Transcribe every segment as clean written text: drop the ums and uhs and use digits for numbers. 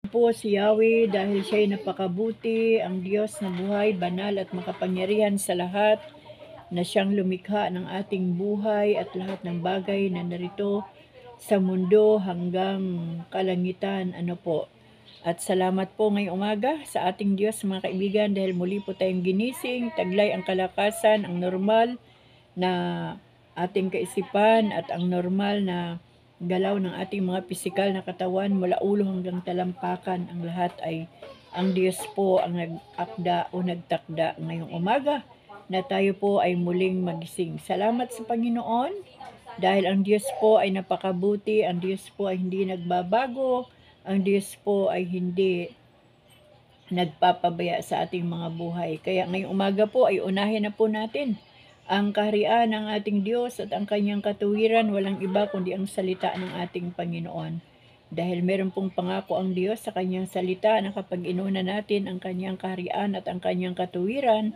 po si Yahweh dahil siya ay napakabuti, ang Diyos na buhay, banal at makapangyarihan sa lahat, na siyang lumikha ng ating buhay at lahat ng bagay na narito sa mundo hanggang kalangitan. Ano po. At salamat po ngayong umaga sa ating Diyos mga kaibigan dahil muli po tayong ginising, taglay ang kalakasan, ang normal na ating kaisipan at ang normal na galaw ng ating mga pisikal na katawan mula ulo hanggang talampakan. Ang lahat ay ang Diyos po ang nag-akda o nagtakda ngayong umaga na tayo po ay muling magising. Salamat sa Panginoon dahil ang Diyos po ay napakabuti, ang Diyos po ay hindi nagbabago, ang Diyos po ay hindi nagpapabaya sa ating mga buhay. Kaya ngayong umaga po ay unahin na po natin ang kaharian ng ating Diyos at ang kanyang katuwiran, walang iba kundi ang salita ng ating Panginoon. Dahil meron pong pangako ang Diyos sa kanyang salita na kapag inuna natin ang kanyang kaharian at ang kanyang katuwiran,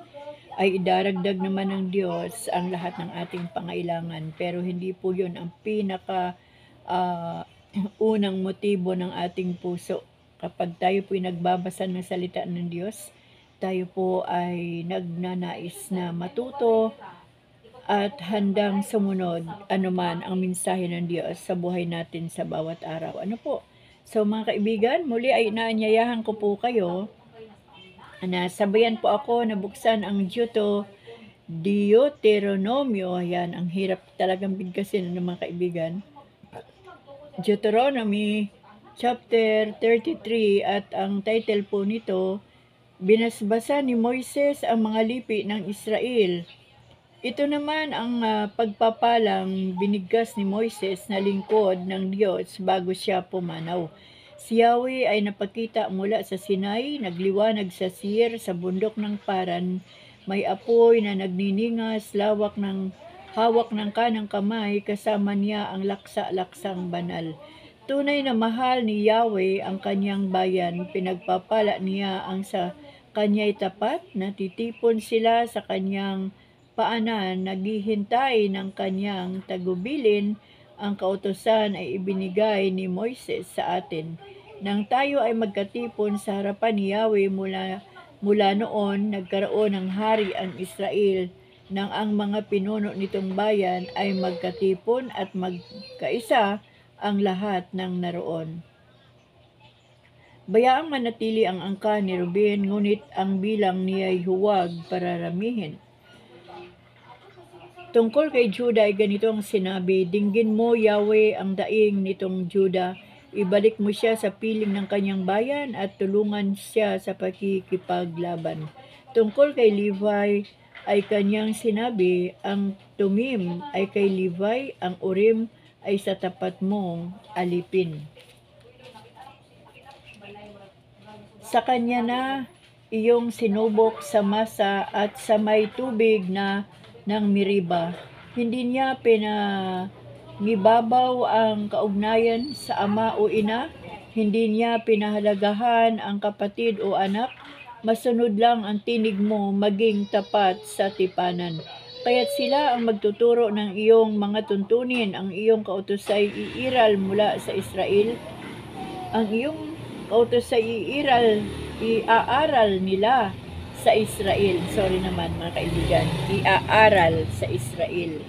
ay idaragdag naman ng Diyos ang lahat ng ating pangailangan. Pero hindi po yun ang pinaka unang motibo ng ating puso. Kapag tayo po ay nagbabasa ng salita ng Diyos, tayo po ay nagnanais na matuto at handang sumunod anuman ang mensahe ng Diyos sa buhay natin sa bawat araw. Ano po? So mga kaibigan, muli ay inaanyayahan ko po kayo na sabayan po ako na buksan ang Deuteronomio. Ayan, ang hirap talagang bigkasin ng mga kaibigan. Deuteronomy chapter 33 at ang title po nito, binasbasa ni Moises ang mga lipi ng Israel. Ito naman ang pagpapalang binigkas ni Moises na lingkod ng Diyos bago siya pumanaw. Si Yahweh ay napakita mula sa Sinai, nagliwanag sa Seir, sa bundok ng Paran. May apoy na nagniningas, hawak ng kanang kamay, kasama niya ang laksa-laksang banal. Tunay na mahal ni Yahweh ang kanyang bayan, pinagpapala niya ang sa kanya'y tapat, natitipon sila sa kanyang paanan, naghihintay ng kanyang tagubilin. Ang kautusan ay ibinigay ni Moises sa atin. Nang tayo ay magkatipon sa harapan ni Yahweh mula noon, nagkaroon ng hari ang Israel, nang ang mga pinuno nitong bayan ay magkatipon at magkaisa ang lahat ng naroon. Bayaang manatili ang angka ni Ruben, ngunit ang bilang niya'y huwag pararamihin. Tungkol kay Judah ay ganito ang sinabi, dinggin mo Yahweh ang daing nitong Judah, ibalik mo siya sa piling ng kanyang bayan at tulungan siya sa pakikipaglaban. Tungkol kay Levi ay kanyang sinabi, ang Tumim ay kay Levi, ang Urim ay sa tapat mong alipin. Sa kanya na iyong sinubok sa masa at sa may tubig na ng Meriba. Hindi niya pinangibabaw ang kaugnayan sa ama o ina. Hindi niya pinahalagahan ang kapatid o anak. Masunod lang ang tinig mo, maging tapat sa tipanan. Kaya't sila ang magtuturo ng iyong mga tuntunin. Ang iyong kautos ay iiral mula sa Israel. Ang iyong kautos ay iaaral nila sa Israel. Sorry naman mga kaibigan. Iaaral sa Israel.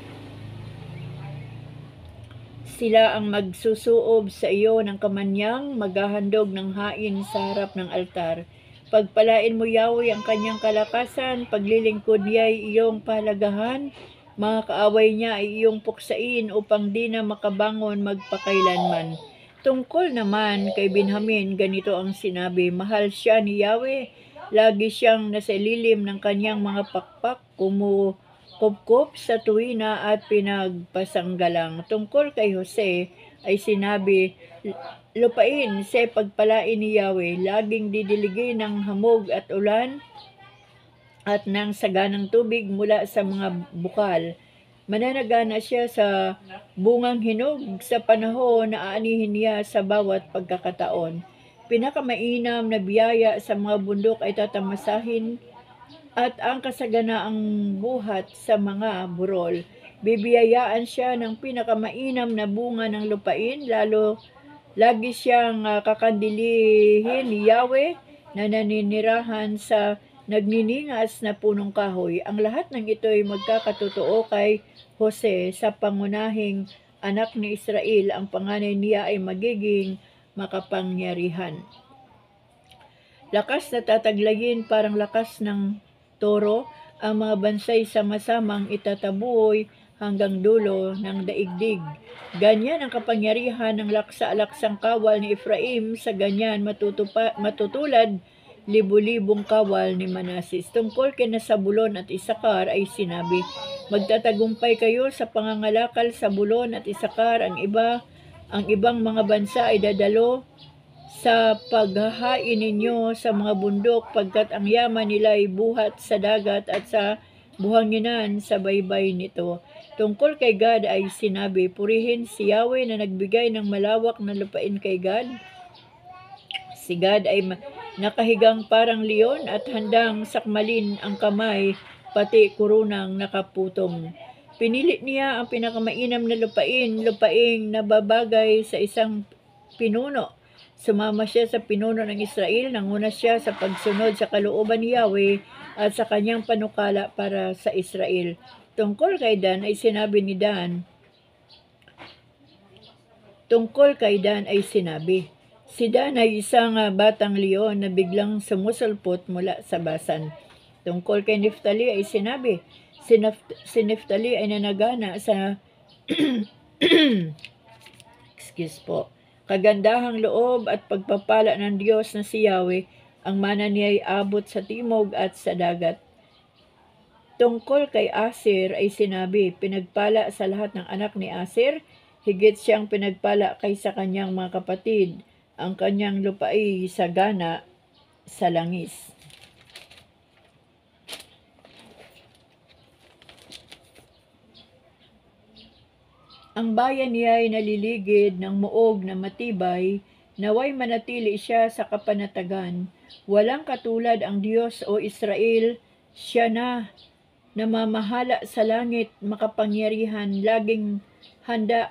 Sila ang magsusuob sa iyo ng kamanyang, maghahandog ng hain sa harap ng altar. Pagpalain mo Yahweh ang kanyang kalakasan, paglilingkod niya ay iyong pahalagahan, mga kaaway niya ay iyong puksain upang di na makabangon magpakailanman. Tungkol naman kay Benjamin, ganito ang sinabi, mahal siya ni Yahweh, lagi siyang nasa lilim ng kanyang mga pakpak, kumukupkup sa tuwina at pinagpasanggalang. Tungkol kay Jose ay sinabi, lupain sa pagpalain ni Yahweh, laging didiligin ng hamog at ulan at ng saganang tubig mula sa mga bukal. Mananagana siya sa bungang hinog sa panahon na aanihin niya sa bawat pagkakataon. Pinakamainam na biyaya sa mga bundok ay tatamasahin at ang kasaganaang buhat sa mga burol. Bibiyayaan siya ng pinakamainam na bunga ng lupain, lalo Lagi siyang kakandilihin ni Yahweh na naninirahan sa nagniningas na punong kahoy. Ang lahat ng ito ay magkakatotoo kay Jose sa pangunahing anak ni Israel. Ang panganay niya ay magiging makapangyarihan. Lakas na tataglayin parang lakas ng toro, ang mga bansay sama-samang itataboy hanggang dulo ng daigdig. Ganyan ang kapangyarihan ng laksa-laksang kawal ni Ephraim, sa ganyan matutulad libu-libong kawal ni Manases. Tungkol kay Zabulon at Isakar ay sinabi, magtatagumpay kayo sa pangangalakal sa Zabulon at Isakar. Ang ibang mga bansa ay dadalo sa paghahain ninyo sa mga bundok, pagkat ang yaman nila ay buhat sa dagat at sa buhanginan sa baybay nito. Tungkol kay Gad ay sinabi, purihin si Yahweh na nagbigay ng malawak na lupain kay Gad. Si Gad ay nakahigang parang leon at handang sakmalin ang kamay, pati kurunang nakaputong. Pinili niya ang pinakamainam na lupaing nababagay sa isang pinuno. Sumama siya sa pinuno ng Israel, nanguna siya sa pagsunod sa kalooban ni Yahweh at sa kanyang panukala para sa Israel. Tungkol kay Dan ay sinabi, si Dan ay isang batang leon na biglang sumusulpot mula sa basan. Tungkol kay Neftali ay sinabi, si Neftali ay nanagana sa kagandahang loob at pagpapala ng Diyos na si Yahweh. Ang mana niya ay abot sa timog at sa dagat. Tungkol kay Aser ay sinabi, pinagpala sa lahat ng anak ni Aser, higit siyang pinagpala kaysa kanyang mga kapatid. Ang kanyang lupa ay sagana sa langis. Ang bayan niya ay naliligid ng muog na matibay, naway manatili siya sa kapanatagan. Walang katulad ang Diyos o Israel, siya na namamahala sa langit, makapangyarihan, laging handa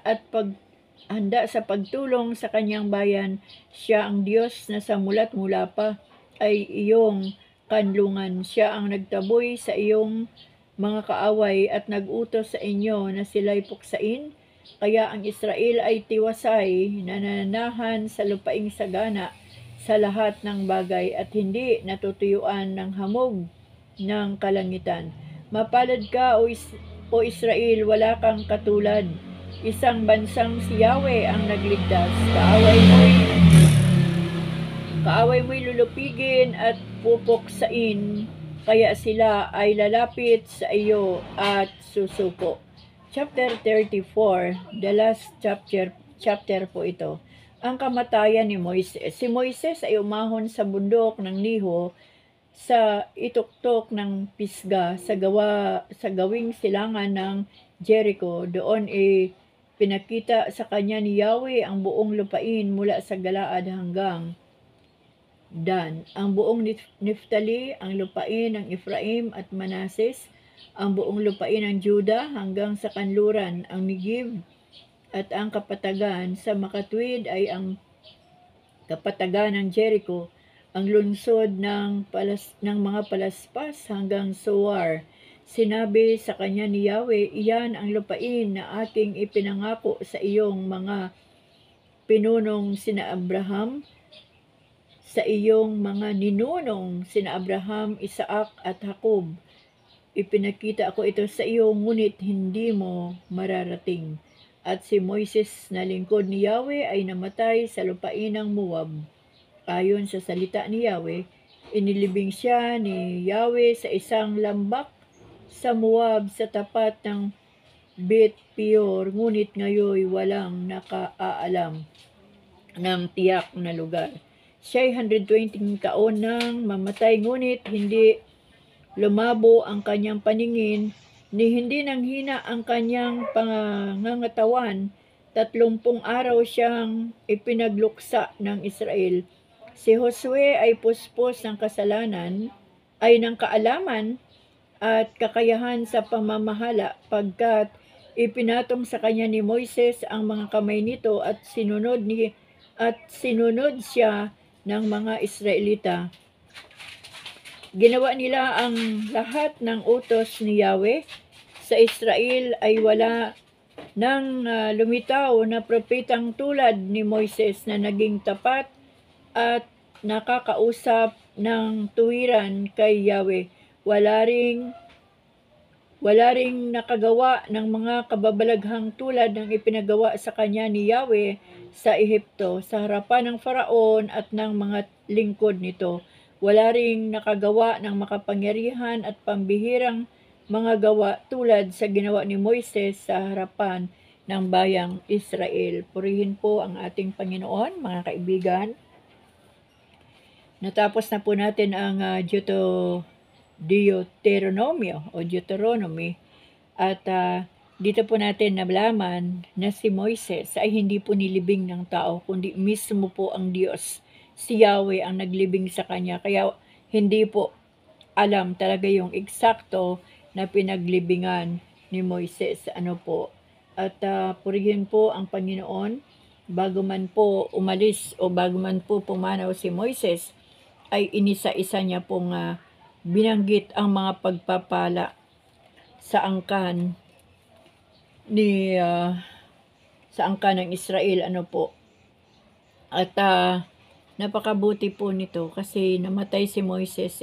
sa pagtulong sa kanyang bayan. Siya ang Diyos na sa mulat mula pa ay iyong kanlungan. Siya ang nagtaboy sa iyong mga kaaway at nag-utos sa inyo na sila'y puksain. Kaya ang Israel ay tiwasay, nananahan sa lupaing sagana sa lahat ng bagay at hindi natutuyuan ng hamog ng kalangitan. Mapalad ka o Israel, wala kang katulad. Isang bansang si Yahweh ang nagligtas. Kaaway mo'y lulupigin at pupuksain, kaya sila ay lalapit sa iyo at susuko. Chapter 34, the last chapter po ito. Ang kamatayan ni Moises. Si Moises ay umahon sa bundok ng Niho sa ituktok ng Pisga sa gawing silangan ng Jericho. Doon pinakita sa kanya ni Yahweh ang buong lupain mula sa Galaad hanggang Dan, ang buong Neftali, ang lupain ng Ephraim at Manases, ang buong lupain ng Juda hanggang sa kanluran, ang Negev at ang kapatagan. Sa makatwid ay ang kapatagan ng Jericho, ang lungsod ng mga palaspas hanggang Soar. Sinabi sa kanya ni Yahweh, iyan ang lupain na aking ipinangako sa iyong mga pinunong sina Abraham, sa iyong mga ninunong sina Abraham, Isaac at Jacob. Ipinakita ako ito sa iyo, ngunit hindi mo mararating. At si Moises na lingkod ni Yahweh ay namatay sa lupain ng Moab. Ayon sa salita ni Yahweh, inilibing siya ni Yahweh sa isang lambak sa Moab sa tapat ng Bet Peor, ngunit ngayon walang nakaalam ng tiyak na lugar. Siya ay 120 taon nang mamatay, ngunit hindi lumabo ang kanyang paningin, ni hindi nanghina ang kanyang pangangatawan. 30 araw siyang ipinagluksa ng Israel. Si Josue ay puspos ng kasalanan, ay ng kaalaman at kakayahan sa pamamahala, pagkat ipinatong sa kanya ni Moises ang mga kamay nito at sinunod ni at sinunod siya ng mga Israelita. Ginawa nila ang lahat ng utos ni Yahweh. Sa Israel ay wala nang lumitaw na propetang tulad ni Moises na naging tapat at nakakausap ng tuwiran kay Yahweh. Wala ring nakagawa ng mga kababalaghang tulad ng ipinagawa sa kanya ni Yahweh sa Ehipto, sa harapan ng Faraon at ng mga lingkod nito. Wala ring nakagawa ng makapangyarihan at pambihirang mga gawa tulad sa ginawa ni Moises sa harapan ng bayang Israel. Purihin po ang ating Panginoon, mga kaibigan. Natapos na po natin ang Deuteronomy at dito po natin nalaman na si Moises ay hindi po nilibing ng tao kundi mismo po ang Diyos, si Yahweh ang naglibing sa kanya, kaya hindi po alam talaga yung eksakto na pinaglibingan ni Moises, at purihin po ang Panginoon. Bago man po umalis o bago man po pumanaw si Moises ay inisa-isa niya pong binanggit ang mga pagpapala sa angkan ng Israel, at napakabuti po nito kasi namatay si Moises,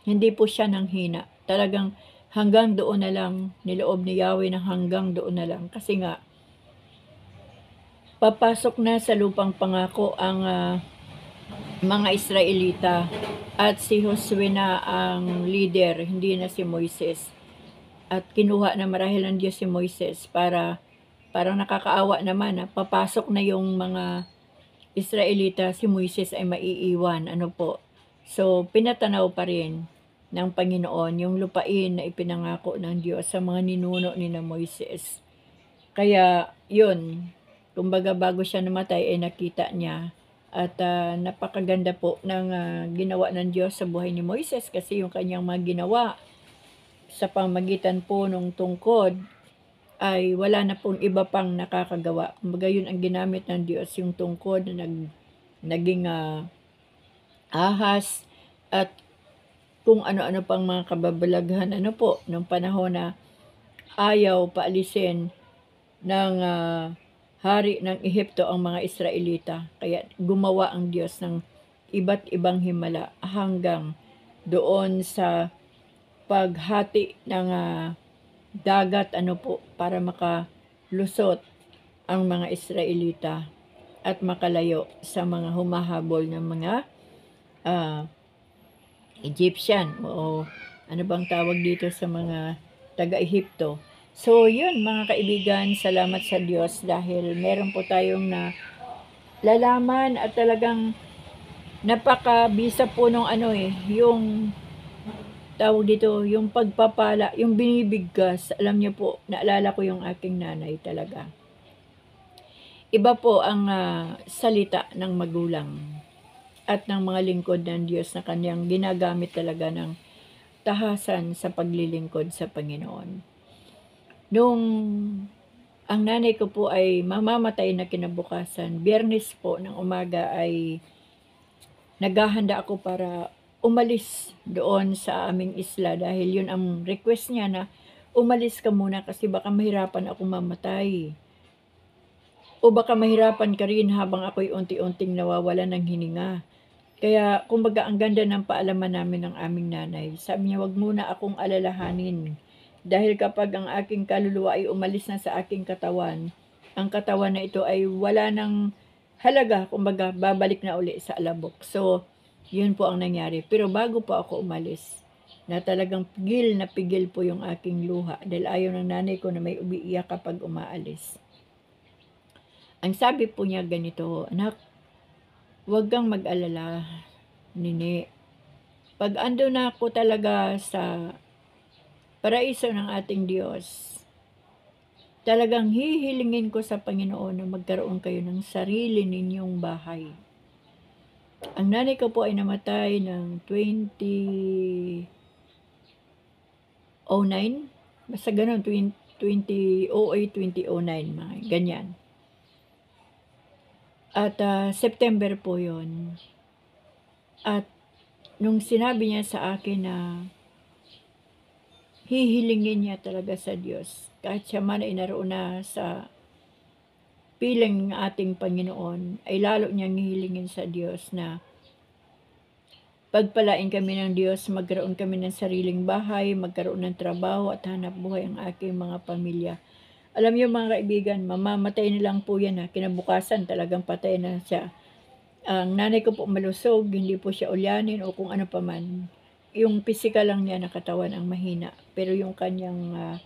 hindi po siya nanghina. Talagang hanggang doon na lang, niloob ni Yahweh na hanggang doon na lang. Kasi nga, papasok na sa lupang pangako ang mga Israelita at si Josue na ang leader, hindi na si Moises. At kinuha na marahil ng Diyos si Moises para parang nakakaawa naman na papasok na yung mga Israelita, si Moises ay maiiwan. So, pinatanaw pa rin ng Panginoon yung lupain na ipinangako ng Diyos sa mga ninuno ni na Moises. Kaya, yun, kumbaga bago siya namatay ay nakita niya. At napakaganda po ng ginawa ng Diyos sa buhay ni Moises kasi yung kanyang mga ginawa sa pamagitan po ng tungkod ay wala na pong iba pang nakakagawa. Kumbaga yun ang ginamit ng Diyos, yung tungkod na naging ahas at kung ano-ano pang mga kababalaghan nung panahon na ayaw paalisin ng hari ng Ehipto ang mga Israelita. Kaya gumawa ang Diyos ng iba't ibang himala hanggang doon sa paghati ng dagat para makalusot ang mga Israelita at makalayo sa mga humahabol ng mga Egyptian o ano bang tawag dito sa mga taga-Ehipto. So, yun mga kaibigan, salamat sa Diyos dahil meron po tayong na lalaman at talagang napakabisa po nung yung tawag dito, yung pagpapala, yung binibigkas. Alam niyo po, naalala ko yung aking nanay talaga. Iba po ang salita ng magulang at ng mga lingkod ng Diyos na kanyang ginagamit talaga ng tahasan sa paglilingkod sa Panginoon. Nung ang nanay ko po ay mamamatay na kinabukasan, Biyernes po ng umaga ay naghahanda ako para umalis doon sa aming isla dahil yun ang request niya na umalis ka muna kasi baka mahirapan ako mamatay. O baka mahirapan ka rin habang ako'y unti-unting nawawala ng hininga. Kaya kumbaga ang ganda ng paalaman namin ng aming nanay. Sabi niya, wag muna akong alalahanin. Dahil kapag ang aking kaluluwa ay umalis na sa aking katawan, ang katawan na ito ay wala ng halaga, kumbaga babalik na uli sa alabok. So, yun po ang nangyari. Pero bago po ako umalis, na talagang pigil po yung aking luha dahil ayaw ng nanay ko na may umiiyak kapag umaalis. Ang sabi po niya ganito, anak, huwag kang mag-alala, nini. Pag ando na ako talaga sa paraiso ng ating Diyos, talagang hihilingin ko sa Panginoon na magkaroon kayo ng sarili ninyong bahay. Ang nanay ko po ay namatay ng 2009, basta ganun, 2008, 2009, mga ganyan. At September po yon. At nung sinabi niya sa akin na hihilingin niya talaga sa Diyos, kahit siya man ay naroon na sa piling ng ating Panginoon, ay lalo niyang hihilingin sa Diyos na pagpalain kami ng Diyos, magkaroon kami ng sariling bahay, magkaroon ng trabaho at hanap buhay ang aking mga pamilya. Alam niyo mga kaibigan, mamamatay na lang po yan kinabukasan talagang patay na siya. Ang nanay ko po malusog, hindi po siya ulyanin o kung ano pa man. Yung physical lang niya na katawan ang mahina, pero yung kanyang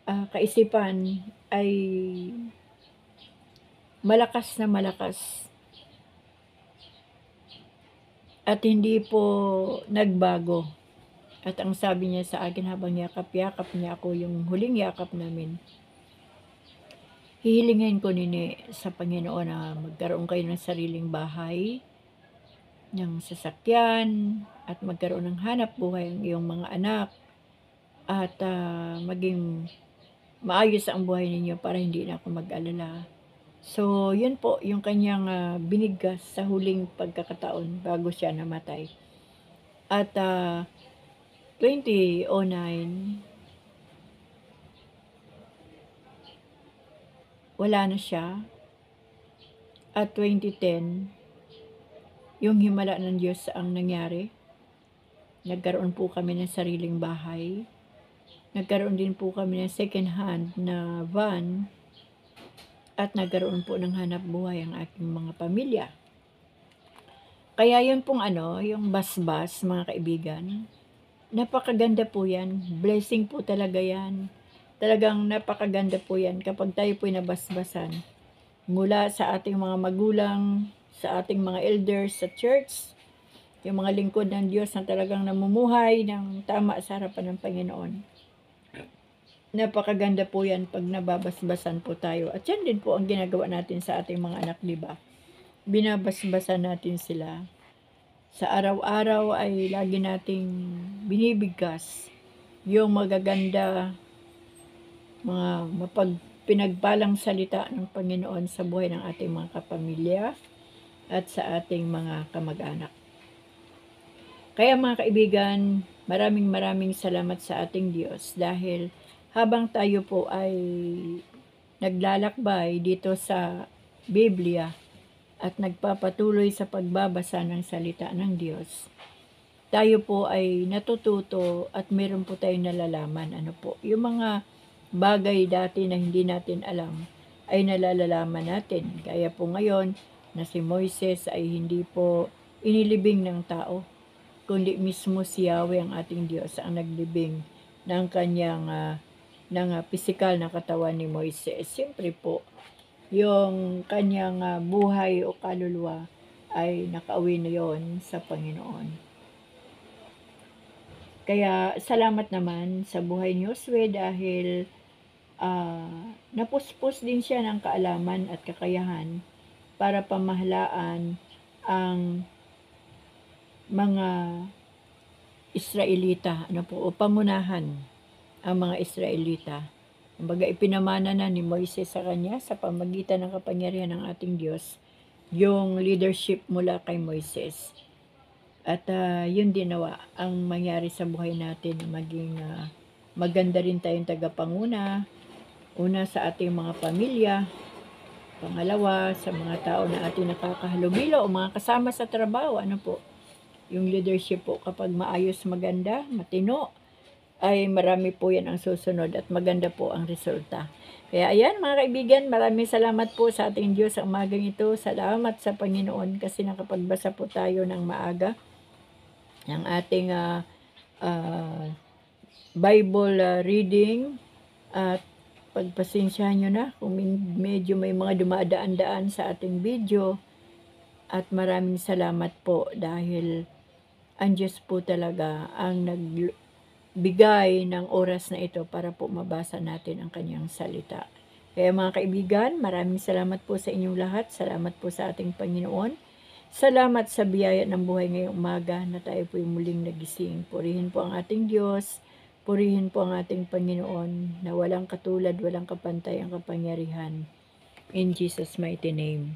kaisipan ay malakas na malakas. At hindi po nagbago. At ang sabi niya sa akin habang yakap-yakap niya ako, yung huling yakap namin, hihilingin ko nini sa Panginoon na magkaroon kayo ng sariling bahay, ng sasakyan, at magkaroon ng hanap buhay ang iyong mga anak, at maging maayos ang buhay ninyo para hindi na ako mag-alala. So, yun po yung kanyang binigkas sa huling pagkakataon bago siya namatay. At 2009, wala na siya. At 2010, yung himala ng Diyos ang nangyari. Nagkaroon po kami ng sariling bahay. Nagkaroon din po kami ng second hand na van. At nagkaroon po ng hanap buhay ang aking mga pamilya. Kaya yun pong yung basbas, mga kaibigan, napakaganda po yan. Blessing po talaga yan. Talagang napakaganda po yan kapag tayo po'y nabasbasan mula sa ating mga magulang, sa ating mga elders sa church, yung mga lingkod ng Diyos na talagang namumuhay ng tama sa harapan ng Panginoon. Napakaganda po yan pag nababasbasan po tayo. At yan din po ang ginagawa natin sa ating mga anak, di ba? Binabasbasan natin sila. Sa araw-araw ay lagi nating binibigkas yung magaganda, mga pinagpalang salita ng Panginoon sa buhay ng ating mga kapamilya at sa ating mga kamag-anak. Kaya mga kaibigan, maraming salamat sa ating Diyos dahil habang tayo po ay naglalakbay dito sa Biblia at nagpapatuloy sa pagbabasa ng salita ng Diyos, tayo po ay natututo at meron po tayong nalalaman. Yung mga bagay dati na hindi natin alam ay nalalalaman natin. Kaya po ngayon na si Moises ay hindi po inilibing ng tao, kundi mismo si Yahweh ang ating Diyos ang naglibing ng kanyang pisikal na katawan ni Moises. Siyempre po, yung kanyang buhay o kaluluwa ay nakauwi na yon sa Panginoon. Kaya salamat naman sa buhay ni Josue dahil napuspos din siya ng kaalaman at kakayahan para pamahalaan ang mga Israelita, o pamunahan ang mga Israelita. Kumbaga ipinamana na ni Moises sa kanya sa pamagitan ng kapangyarihan ng ating Diyos yung leadership mula kay Moises. At yun din nawa ang mangyari sa buhay natin na maging maganda rin tayong tagapanguna. Una sa ating mga pamilya, pangalawa sa mga tao na ating nakakahalubilo o mga kasama sa trabaho. Yung leadership po kapag maayos, maganda, matino, ay marami po yan ang susunod at maganda po ang resulta. Kaya ayan mga kaibigan, maraming salamat po sa ating Diyos ang umagang ito. Salamat sa Panginoon kasi nakapagbasa po tayo ng maaga ng ating Bible reading. At pagpasensyahan nyo na kung medyo may mga dumadaan-daan sa ating video. At maraming salamat po dahil ang Diyos po talaga ang nagbigay ng oras na ito para po mabasa natin ang kanyang salita. Kaya mga kaibigan, maraming salamat po sa inyong lahat. Salamat po sa ating Panginoon. Salamat sa biyaya ng buhay ngayong umaga na tayo po muling nagising. Purihin po ang ating Diyos. Purihin po ang ating Panginoon na walang katulad, walang kapantay ang kapangyarihan. In Jesus' mighty name.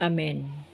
Amen.